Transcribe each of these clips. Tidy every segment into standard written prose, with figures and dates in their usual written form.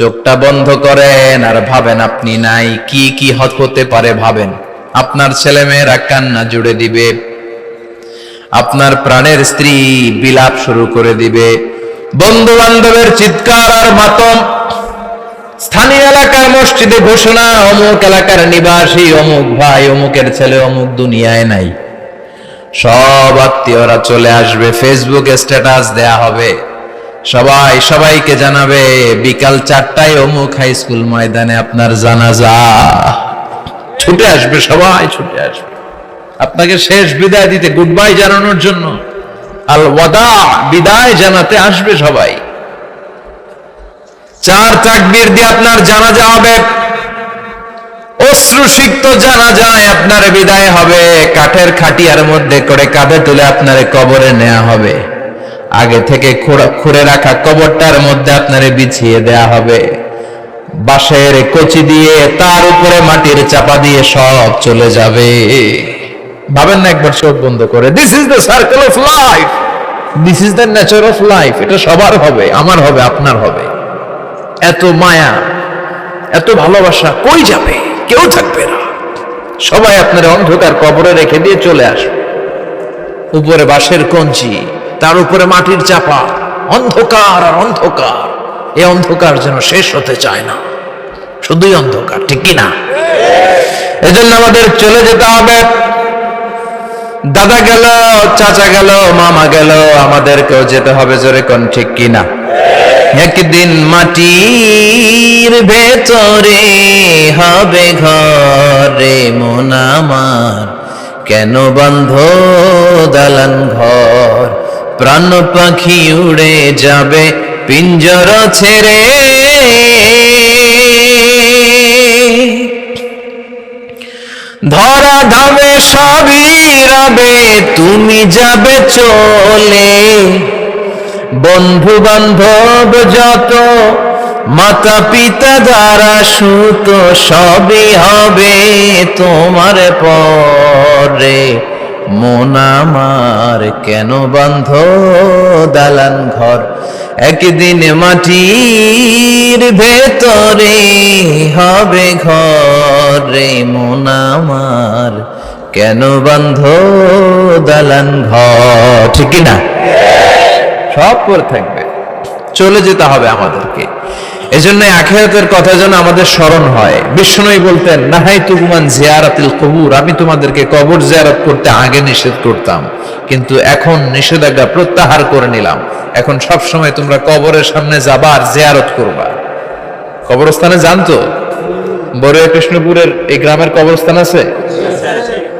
চোখটা বন্ধ করেন আর ভাবেন আপনি নাই, কি কি হতে পারে ভাবেন। আপনার ছেলে মেয়েরা কান্না জুড়ে দিবে, আপনার প্রাণের স্ত্রী বিলাপ শুরু করে দিবে, বন্ধু বান্ধবের চিৎকার আর মাতম, স্থানীয় এলাকার মসজিদে ঘোষণা, অমুক এলাকার নিবাসী অমুক ভাই অমুকের ছেলে অমুক দুনিয়ায় নাই। সব আত্মীয়রা চলে আসবে, ফেসবুকে স্ট্যাটাস দেয়া হবে, সবাই সবাইকে জানাবে বিকাল 4টায় অমুক হাই স্কুল ময়দানে আপনার জানাজা। ছুটে আসবে, সবাই ছুটে আসবে আপনাকে শেষ বিদায় দিতে, গুড বাই জানানোর জন্য, আল ওয়াদা, বিদায় জানাতে আসবে সবাই। 4 তাকবীর দিয়ে আপনার জানাজা হবে, অশ্রুসিক্ত জানাজায় আপনার বিদায় হবে, কাঠের খাটিয়ার মধ্যে করে কাঁধে তুলে আপনার কবরে নেওয়া হবে, আগে থেকে খুঁড়ে রাখা কবরটার মধ্যে আপনারে বিছিয়ে দেয়া হবে, বাঁশের কচি দিয়ে তার উপরে মাটির চাপা দিয়ে সব চলে যাবে। ভাবেন না একবার চোখ বন্ধ করে, this is the circle of life, this is the nature of life. এটা সবার হবে, আমার হবে, আপনার হবে। এত মায়া, এত ভালোবাসা কই যাবে? কেউ থাকবে না, সবাই আপনার অন্ধকার কবরে রেখে দিয়ে চলে আসবে। উপরে বাঁশের কঞ্চি, তার উপরে মাটির চাপা, অন্ধকার আর অন্ধকার। এই অন্ধকার যেন শেষ হতে চায় না, শুধুই অন্ধকার, ঠিক কিনা? এজন্য আমাদের চলে যেতে হবে। দাদা গেল, চাচা গেল, মামা গেল, আমাদেরকেও যেতে হবে, জোরে কোন ঠিক কিনা? একদিন মাটির ভেতরে হবে ঘরে মন আমার, কেন বন্ধ দালান ঘর, প্রাণ পাখি উড়ে যাবে পিঞ্জর ছেড়ে, ধরা ধামে সবই রবে, তুমি যাবে চলে, বন্ধু বান্ধব যত, মাতা পিতা যারা সুত, সবই হবে তোমার পরে, মন আমার কেন বন্ধ দালান ঘর, একদিন মাটির ভেতরে হবে ঘরে মন আমার, কেন বন্ধ দালান ঘর, ঠিক না? সব পরে থাকবে, চলে যেতে হবে আমাদেরকে। এজন্য আখিরাতের কথা যেন আমাদের স্মরণ হয়। বিষ্ণুই বলতেন, নাহাইতুকুমান জিয়ারাতিল কবুর, আমি তোমাদেরকে কবর জিয়ারত করতে আগে নিষেধ করতাম, কিন্তু এখন নিষেধাজ্ঞা প্রত্যাহার করে নিলাম। এখন সব সময় তোমরা কবরের সামনে যাবা আর জিয়ারত করবা। কবরস্থানে জানতো বড়ুয়া কৃষ্ণপুরের এই গ্রামের কবরস্থান আছে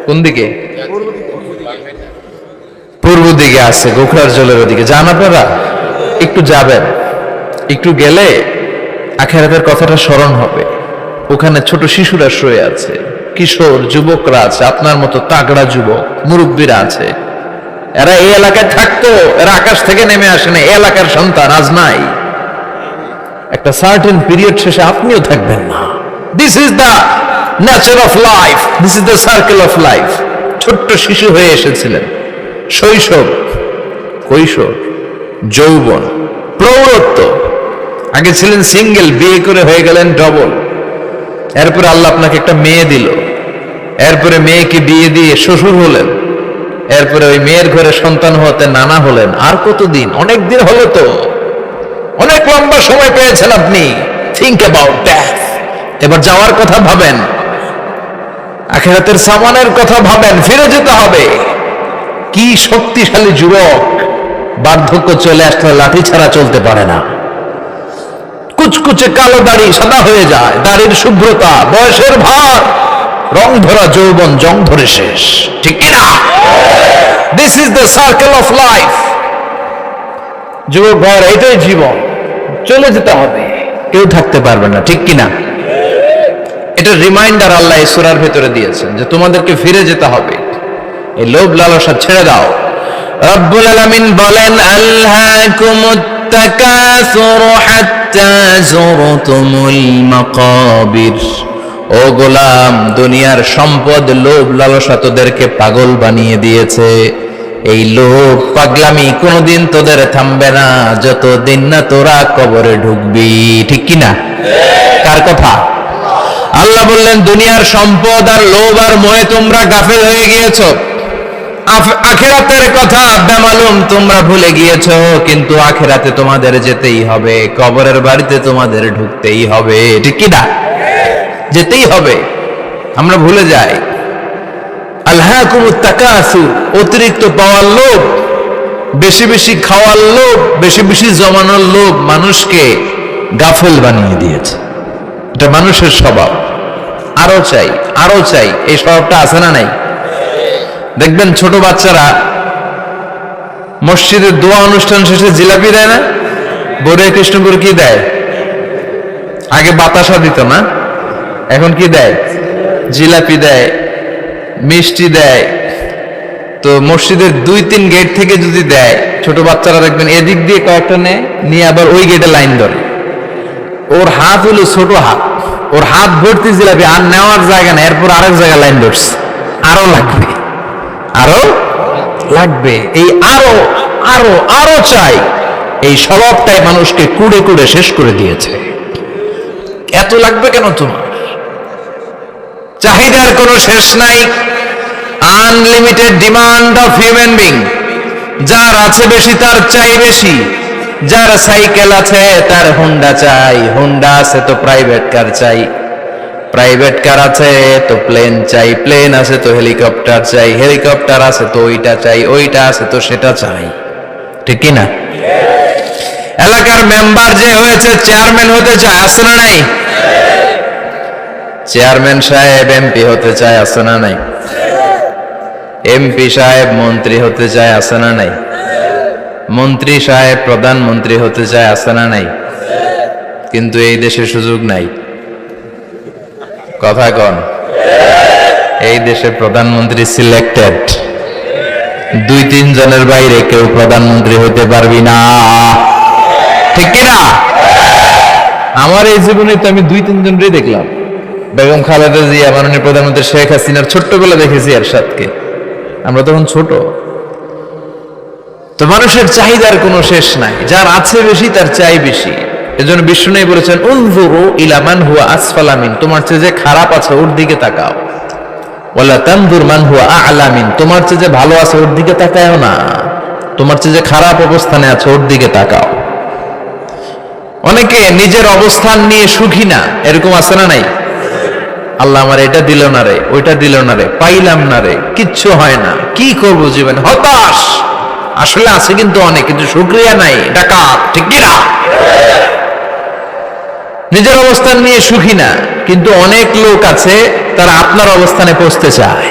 কোন দিকে? পূর্ব দিকে আছে, গোখরার জলের ওদিকে। যান আপনারা, একটু যাবেন, একটু গেলে আখিরাতের কথাটা স্মরণ হবে। ওখানে ছোট শিশুরা শুয়ে আছে, কিশোর যুবকরা আছে, আপনার মতো তাগড়া যুবক মুরব্বীরা আছে। এরা এই এলাকায় থাকতো, এরা আকাশ থেকে নেমে আসে না, এই এলাকার সন্তান, আজ নাই। একটা সার্টেন পিরিয়ড শেষে আপনিও থাকবেন না। This is the nature of life, this is the circle of life. ছোট্ট শিশু হয়ে এসেছিলেন, শৈশব, কৈশোর, যৌবন, প্রৌঢ়ত্ব, আগে ছিলেন সিঙ্গেল, বিয়ে করে হয়ে গেলেন ডবল, এরপরে আল্লাহ আপনাকে একটা মেয়ে দিল, এরপরে মেয়েকে বিয়ে দিয়ে শ্বশুর হলেন, এরপরে ওই মেয়ের ঘরে সন্তান হতে নানা হলেন। আর কতদিন? অনেক দিন হলো তো, অনেক লম্বা সময় পেয়েছেন আপনি। Think about that. এবার যাওয়ার কথা ভাবেন, আখিরাতের সামানের কথা ভাবেন, ফিরে যেতে হবে। কি শক্তিশালী যুবক, বার্ধক্য চলে আসলে লাঠি ছাড়া চলতে পারে না। কুচকুচে কালো দাড়ি সাদা হয়ে যায়, দাড়ির শুভ্রতা, বয়সের ভার, রং ধরা যৌবন জং ধরে শেষ, ঠিক কিনা? This is the circle of life. যুবক ভাইয়ের এটাই জীবন, চলে যেতে হবে, কেউ থাকতে পারবে না, ঠিক কিনা? এটা রিমাইন্ডার আল্লাহ এই সূরার ভেতরে দিয়েছেন যে তোমাদেরকে ফিরে যেতে হবে। এই লোভ লালসা ছেড়ে দাও। রব্বুল আলামিন বলেন, আলহাকুমুত তাকাসুর হাত্তা যুরতুমুল মাকাবির। ও গোলাম, দুনিয়ার সম্পদ, লোভ লালসা তোদেরকে পাগল বানিয়ে দিয়েছে। এই লোভ পাগলামি কোনোদিন তোদের থামবে না যতদিন না তোরা কবরে ঢুকবি, ঠিক কিনা? কার কথা? আল্লাহ বললেন দুনিয়ার সম্পদ আর লোভ আর মোহে তোমরা গাফেল হয়ে গিয়েছো, আখিরাতের কথা বেমালুম তোমরা ভুলে গিয়েছো। কিন্তু আখিরাতে তোমাদের যেতেই হবে, কবরের বাড়িতে তোমাদের ঢুকতেই হবে, ঠিক কিনা? যেতেই হবে। আমরা ভুলে যাই। আলহাকুমুত তাকাসুর, অতিরিক্ত পাওয়ার লোভ, বেশি বেশি খাওয়ার লোভ, বেশি বেশি জমানোর লোভ মানুষকে গাফেল বানিয়ে দিয়েছে। এটা মানুষের স্বভাব। আরো চাই, আরো চাই, এই স্বভাবটা আছে না নাই? দেখবেন ছোট বাচ্চারা মসজিদের দোয়া অনুষ্ঠান শেষে জিলাপি দেয় না? বড়ে কৃষ্ণ করে কি দেয়? আগে বাতাসা দিত না, এখন কি দেয়? জিলাপি দেয়, মিষ্টি দেয়। তো মসজিদের 2-3 গেট থেকে যদি দেয়, ছোট বাচ্চারা দেখবেন এদিক দিয়ে কয়েকটা নিয়ে আবার ওই গেটে লাইন ধরে। ওর হাত হলো ছোট হাত, ওর হাত ভর্তি জিলাপি, আর নেওয়ার জায়গা না, এরপর আরেক জায়গায় লাইন ধরছে, আরো লাগবে, আরো লাগবে, এই আরো আরো আরো চাই, এই স্বভাবটাই মানুষকে কুড়ে কুড়ে শেষ করে দিয়েছে। এত লাগবে কেন তোমার? চাহিদার কোনো শেষ নাই, unlimited demand of human being. যার আছে বেশি তার চাই বেশি, যার সাইকেল আছে তার হুন্ডা চাই, হুন্ডা আছে তো প্রাইভেট কার চাই, প্রাইভেট কার আছে তো প্লেন চাই, প্লেন আছে তো হেলিকপ্টার চাই, হেলিকপ্টার আছে তো ওইটা চাই, ওইটা আছে তো সেটা চাই, ঠিক কিনা? এলাকার মেম্বার যে হয়েছে চেয়ারম্যান হতে চায়, আছে না নাই? চেয়ারম্যান সাহেব এমপি হতে চায়, আছে না নাই? এমপি সাহেব মন্ত্রী হতে চায়, আছে না নাই? মন্ত্রী সাহেব প্রধানমন্ত্রী হতে চায়, আছে না নাই? কিন্তু এই দেশে সুযোগ নাই। কথা কন? এই দেশে প্রধানমন্ত্রী সিলেক্টেড, 2-3 জনের বাইরে কেউ প্রধানমন্ত্রী হতে পারবি না, ঠিক কিনা? আমার এই জীবনে তো আমি 2-3 জনই দেখলাম। বেগম খালেদা জিয়া, মাননীয় প্রধানমন্ত্রী শেখ হাসিনার ছোট্টবেলা দেখেছি এরশাদকে, আমরা তখন ছোট। তো মানুষের চাহিদার কোনো শেষ নাই, যার আছে বেশি তার চাই বেশি। এজন্য বিষ্ণু বলেছেন উনজুরু ইলা মান হুয়া আসফালা মিন, তোমার চেয়ে যে খারাপ আছে ওর দিকে তাকাও। ওয়ালা তানজুর মান হুয়া আ'লা মিন, তোমার চেয়ে যে ভালো আছে ওর দিকে তাকায়ও না, তোমার চেয়ে যে খারাপ অবস্থানে আছে ওর দিকে তাকাও। অনেকে নিজের অবস্থান নিয়ে সুখী না, এরকম আছে না নাই? আল্লাহ আমার এটা দিল না রে, ওইটা দিল না রে, পাইলাম না রে, কিচ্ছু হয় না, কি করবো জীবন, হতাশ। আসলে আছে কিন্তু অনেক, কিন্তু শুকরিয়া নাই, ডাকাত, ঠিক কিনা? নিজের অবস্থান নিয়ে সুখী না, কিন্তু অনেক লোক আছে তারা আপনার অবস্থানে পৌঁছতে চায়।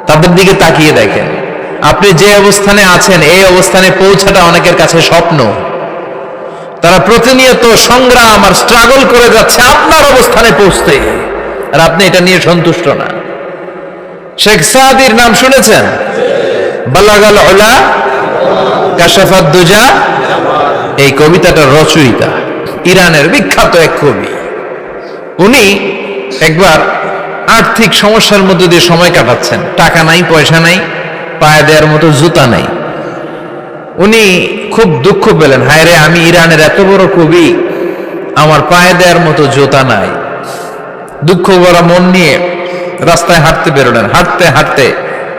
তাদের দিকে তাকিয়ে দেখেন, আপনি যে অবস্থানে আছেন এই অবস্থানে পৌঁছাটা অনেকের কাছে স্বপ্ন। তারা প্রতিনিয়ত সংগ্রাম আর স্ট্রাগল করে যাচ্ছে আপনার অবস্থানে পৌঁছতে, আর আপনি এটা নিয়ে সন্তুষ্ট না। শেখ সাদির নাম শুনেছেন? বালাগাল উলা কাশাফাত দুজা, এই কবিতাটার রচয়িতা ইরানের বিখ্যাত এক কবি। উনি একবার আর্থিক সমস্যার মধ্যে দিয়ে সময় কাটাচ্ছেন, টাকা নাই, পয়সা নাই, পায়ে দেওয়ার মতো জুতা নাই। উনি খুব দুঃখ পেলেন, হায় রে, আমি ইরানের এত বড় কবি, আমার পায়ে দেওয়ার মতো জুতা নাই। দুঃখ ভরা মন নিয়ে রাস্তায় হাঁটতে বেরোলেন। হাঁটতে হাঁটতে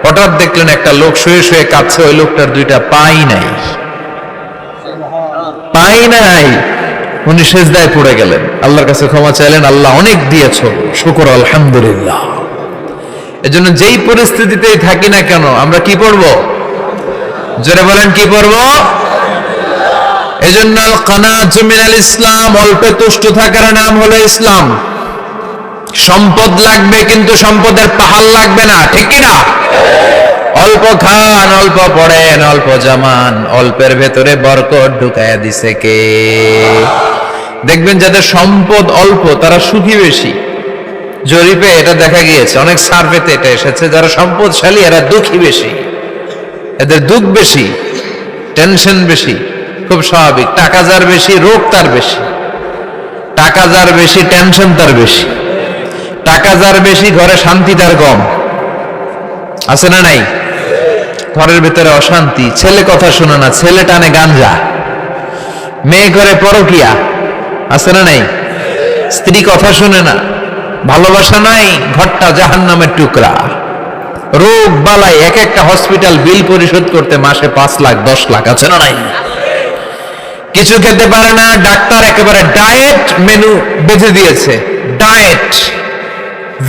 হঠাৎ দেখলেন একটা লোক শুয়ে শুয়ে কাঁদছে, ওই লোকটার 2টা পাই নাই, পাই নাই। উনি সেজদায় পড়ে গেলেন, আল্লাহর কাছে ক্ষমা চাইলেন, আল্লাহ অনেক দিয়েছো, শুকর আলহামদুলিল্লাহ। এজন্য যেই পরিস্থিতিতেই থাকি না কেন আমরা কি পড়বো? জোরে বলেন, কি পড়বো? এজন্য আল কানাতু মিনাল ইসলাম, অল্পে তুষ্ট থাকার নাম হলো ইসলাম। সম্পদ লাগবে কিন্তু সম্পদের পাহাড় লাগবে না, ঠিক কিনা? অল্প খান, অল্প পড়েন, অল্প জামান, অল্পের ভেতরে বরকত ঢুকায়া দিছে কে? দেখবেন যাদের সম্পদ অল্প তারা সুখী বেশি। জরিপে এটা দেখা গিয়েছে, অনেক সার্ভেতে এটা এসেছে, যারা সম্পদশালী এরা দুঃখী বেশি, এদের দুঃখ বেশি, টেনশন বেশি। খুব স্বাভাবিক, টাকা যার বেশি রোগ তার বেশি, টাকা যার বেশি টেনশন তার বেশি, টাকা যার বেশি ঘরে শান্তি তার কম, আছে না নাই? ঘরের ভেতরে অশান্তি, ছেলে কথা শোনে না, ছেলে টানে গাঞ্জা, মেয়ে করে পরকিয়া, আছে না নাই? স্ত্রী কথা শুনে না, ভালোবাসা নাই, ঘরটা জাহান্নামের টুকরা। রোগ বালাই, এক একটা হসপিটাল বিল পরিশোধ করতে মাসে 5 লাখ 10 লাখ, আছে না নাই? কিছু খেতে পারে না, ডাক্তার একেবারে ডায়েট মেনু বেঁধে দিয়েছে। ডায়েট,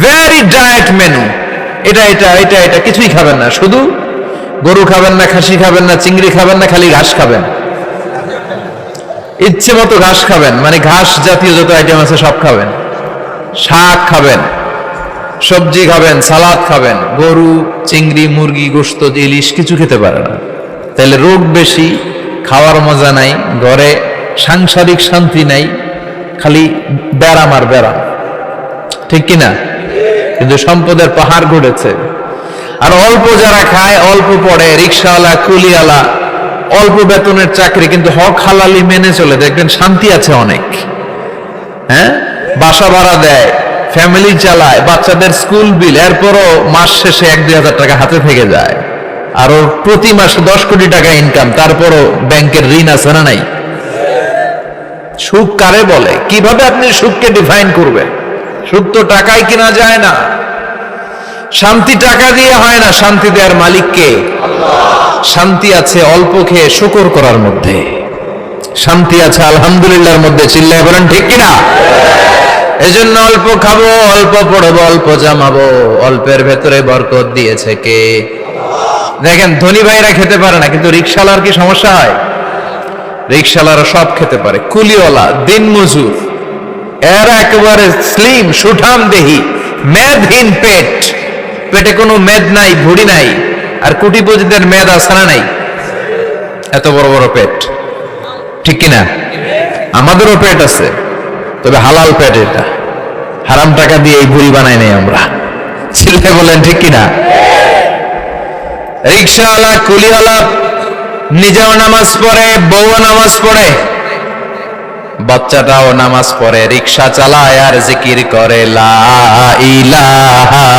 ভেরি ডায়েট মেনু, এটা এটা এটা এটা কিছুই খাবেন না, শুধু গরু খাবেন না, খাসি খাবেন না, চিংড়ি খাবেন না, খালি ঘাস খাবেন। ইচ্ছে মতো ঘাস খাবেন, মানে ঘাস জাতীয় যত আইটেম আছে সব খাবেন, শাক খাবেন, সবজি খাবেন, সালাদ খাবেন। গরু, চিংড়ি, মুরগি, গোশত, ইলিশ কিছু খেতে পারে না। তাহলে রোগ বেশি, খাওয়ার মজা নাই, ঘরে সাংসারিক শান্তি নাই, খালি ব্যারাম আর ব্যারাম, ঠিক কিনা? কিন্তু সম্পদের পাহাড় গড়েছে। আর অল্প যারা খায়, অল্প পড়ে, রিক্সাওয়ালা, কুলিওয়ালা, অল্প বেতনের চাকরি, কিন্তু হক হালালি মেনে চলে, দেখবেন শান্তি আছে অনেক। হ্যাঁ, বাসা ভাড়া দেয়, ফ্যামিলি চালায়, বাচ্চাদের স্কুল বিল, এরপরও মাস শেষে 1-2 হাজার টাকা হাতে থেকে যায়। আর ওর প্রতি মাসে 10 কোটি টাকা ইনকাম, তারপরও ব্যাংকের ঋণ আছে না নাই? সুখ কারে বলে? কিভাবে আপনি সুখকে ডিফাইন করবেন? সুখ তো টাকায় কিনা যায় না, শান্তি টাকা দিয়ে হয় না, শান্তি দেওয়ার মালিক কে? শান্তি আছে অল্প খেয়ে শুকর করার মধ্যে, শান্তি আছে আলহামদুলিল্লাহর মধ্যে। চিল্লায় বলেন ঠিক কিনা? এজন্য অল্প খাবো, অল্প পড়বো, অল্প জামাবো, অল্পের ভেতরে বরকত দিয়েছে কে? দেখেন, ধনী ভাইরা খেতে পারে না, কিন্তু রিক্সাওয়ালার কি সমস্যা হয়? রিক্সাওয়ালারা সব খেতে পারে, কুলিওয়ালা, দিন মজুর, এরা একেবারে স্লিম সুঠাম দেহি, মেদহীন পেট, পেটে কোনো মেদ নাই, ভুড়ি নাই। আর কোটিপতিদের মেদ আছে না নাই? এত বড় বড় পেট, ঠিক কিনা? আমাদেরও পেট আছে, তবে হালাল পেট, এটা হারাম টাকা দিয়ে এই ভুড়ি বানাই নাই আমরা। ছেলে বলেন ঠিক কিনা? রিক্সাওয়ালা, কুলিওয়ালা নিজেও নামাজ পড়ে, বউও নামাজ পড়ে, বাচ্চাটাও নামাজ পড়ে, রিক্সা চালায় আর জিকির করে লা ইলাহা